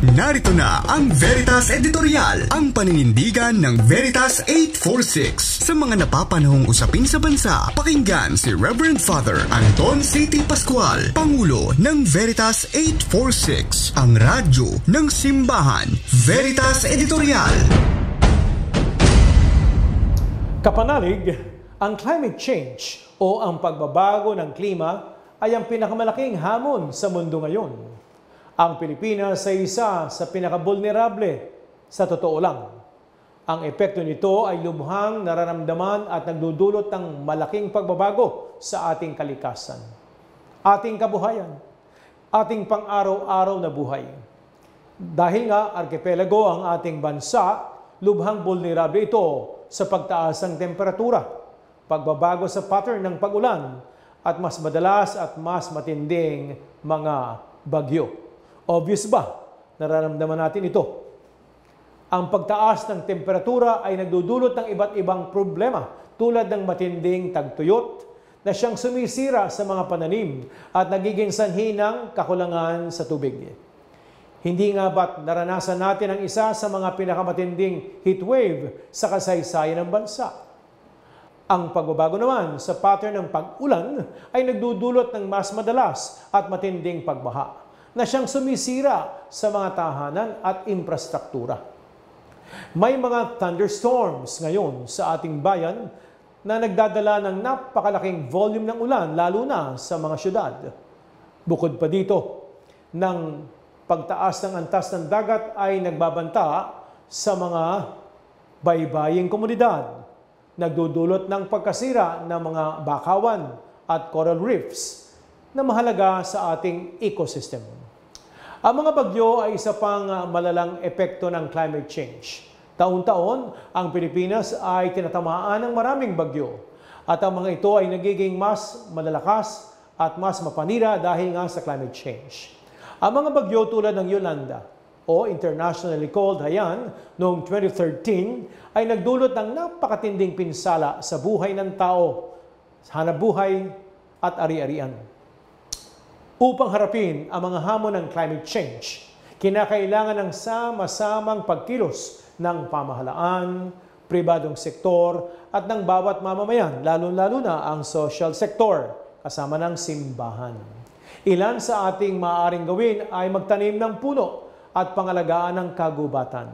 Narito na ang Veritas Editorial, ang paninindigan ng Veritas 846. Sa mga napapanahong usapin sa bansa, pakinggan si Reverend Father Anton C.T. Pascual, Pangulo ng Veritas 846, ang radyo ng simbahan. Veritas Editorial. Kapanalig, ang climate change o ang pagbabago ng klima ay ang pinakamalaking hamon sa mundo ngayon. Ang Pilipinas ay isa sa pinakabulnerable sa totoo lang. Ang epekto nito ay lubhang nararamdaman at nagdudulot ng malaking pagbabago sa ating kalikasan, ating kabuhayan, ating pang-araw-araw na buhay. Dahil nga arkipelago ang ating bansa, lubhang vulnerable ito sa pagtaas ng temperatura, pagbabago sa pattern ng pag-ulan, at mas madalas at mas matinding mga bagyo. Obvious ba? Nararamdaman natin ito. Ang pagtaas ng temperatura ay nagdudulot ng iba't ibang problema tulad ng matinding tagtuyot na siyang sumisira sa mga pananim at nagiging sanhi ng kakulangan sa tubig. Hindi nga ba't naranasan natin ang isa sa mga pinakamatinding heatwave sa kasaysayan ng bansa? Ang pagbabago naman sa pattern ng pag-ulan ay nagdudulot ng mas madalas at matinding pagbaha na siyang sumisira sa mga tahanan at infrastruktura. May mga thunderstorms ngayon sa ating bayan na nagdadala ng napakalaking volume ng ulan, lalo na sa mga syudad. Bukod pa dito, ng pagtaas ng antas ng dagat ay nagbabanta sa mga baybaying komunidad, nagdudulot ng pagkasira ng mga bakawan at coral reefs na mahalaga sa ating ecosystem. Ang mga bagyo ay isa pang malalang epekto ng climate change. Taon-taon, ang Pilipinas ay tinatamaan ng maraming bagyo at ang mga ito ay nagiging mas malalakas at mas mapanira dahil nga sa climate change. Ang mga bagyo tulad ng Yolanda o internationally called Haiyan noong 2013 ay nagdulot ng napakatinding pinsala sa buhay ng tao, hanapbuhay at ari-arian. Upang harapin ang mga hamon ng climate change, kinakailangan ng sama-samang pagkilos ng pamahalaan, pribadong sektor at ng bawat mamamayan, lalo-lalo na ang social sector, kasama ng simbahan. Ilan sa ating maaaring gawin ay magtanim ng puno at pangalagaan ng kagubatan.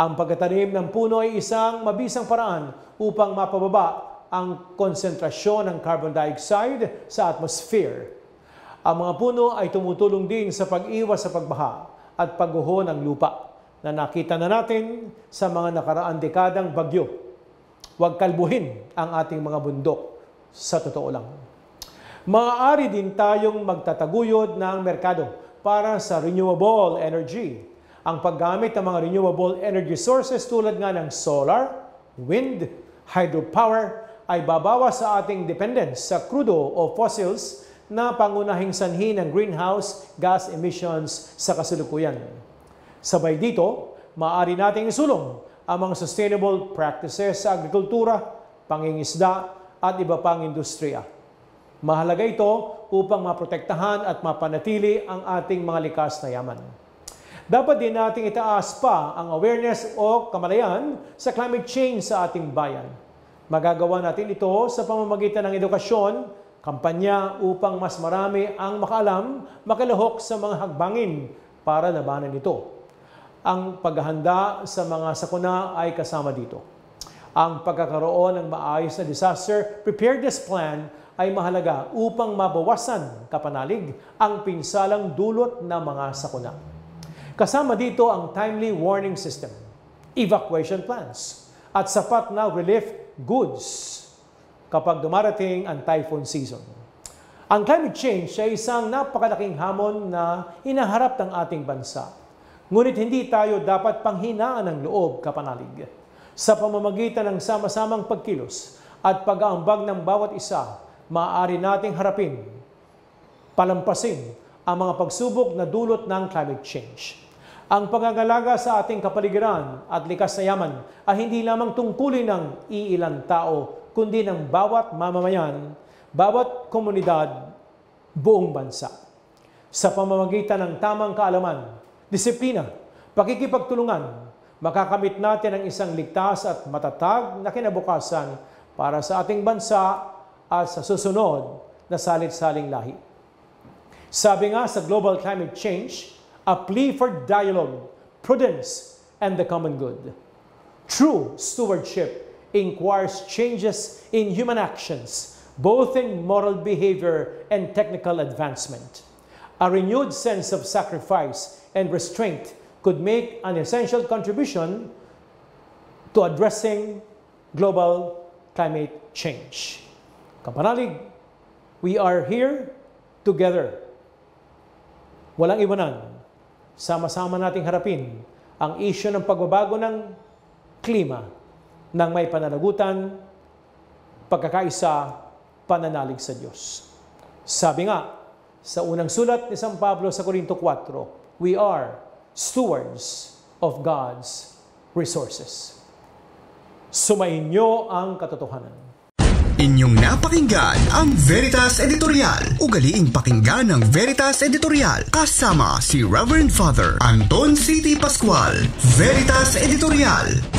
Ang pagtatanim ng puno ay isang mabisang paraan upang mapababa ang konsentrasyon ng carbon dioxide sa atmosphere. Ang mga puno ay tumutulong din sa pag-iwas sa pagbaha at pagguho ng lupa na nakita na natin sa mga nakaraang dekadang bagyo. Huwag kalbuhin ang ating mga bundok sa totoo lang. Maaari din tayong magtataguyod ng merkado para sa renewable energy. Ang paggamit ng mga renewable energy sources tulad nga ng solar, wind, hydropower ay babawas sa ating dependence sa crudo o fossils na pangunahing sanhi ng greenhouse gas emissions sa kasalukuyan. Sabay dito, maaari nating isulong ang mga sustainable practices sa agrikultura, pangingisda at iba pang industriya. Mahalaga ito upang maprotektahan at mapanatili ang ating mga likas na yaman. Dapat din nating itaas pa ang awareness o kamalayan sa climate change sa ating bayan. Magagawa natin ito sa pamamagitan ng edukasyon, kampanya upang mas marami ang makaalam, makilahok sa mga hagbangin para labanan ito. Ang paghahanda sa mga sakuna ay kasama dito. Ang pagkakaroon ng maayos na disaster preparedness plan ay mahalaga upang mabawasan kapanalig ang pinsalang dulot ng mga sakuna. Kasama dito ang timely warning system, evacuation plans, at sapat na relief goods kapag dumarating ang typhoon season. Ang climate change ay isang napakalaking hamon na hinaharap ng ating bansa. Ngunit hindi tayo dapat panghinaan ng loob, kapanalig. Sa pamamagitan ng sama-samang pagkilos at pag-aambag ng bawat isa, maaari nating harapin, palampasin ang mga pagsubok na dulot ng climate change. Ang pangangalaga sa ating kapaligiran at likas na yaman ay hindi lamang tungkulin ng iilang tao, kundi ng bawat mamamayan, bawat komunidad, buong bansa. Sa pamamagitan ng tamang kaalaman, disiplina, pakikipagtulungan, makakamit natin ang isang ligtas at matatag na kinabukasan para sa ating bansa at sa susunod na salit-saling lahi. Sabi nga sa Global Climate Change, a plea for dialogue, prudence, and the common good. True stewardship inquires changes in human actions, both in moral behavior and technical advancement. A renewed sense of sacrifice and restraint could make an essential contribution to addressing global climate change. Kapanalig, we are here together. Walang iwanan. Sama-sama nating harapin ang isyu ng pagbabago ng klima ng may pananagutan, pagkakaisa, pananalig sa Diyos. Sabi nga, sa unang sulat ni San Pablo sa Corinto 4, we are stewards of God's resources. Sumayin niyo ang katotohanan. Inyong napakinggan ang Veritas Editorial. Ugaliing pakinggan ng Veritas Editorial kasama si Reverend Father Anton C.T. Pascual. Veritas Editorial.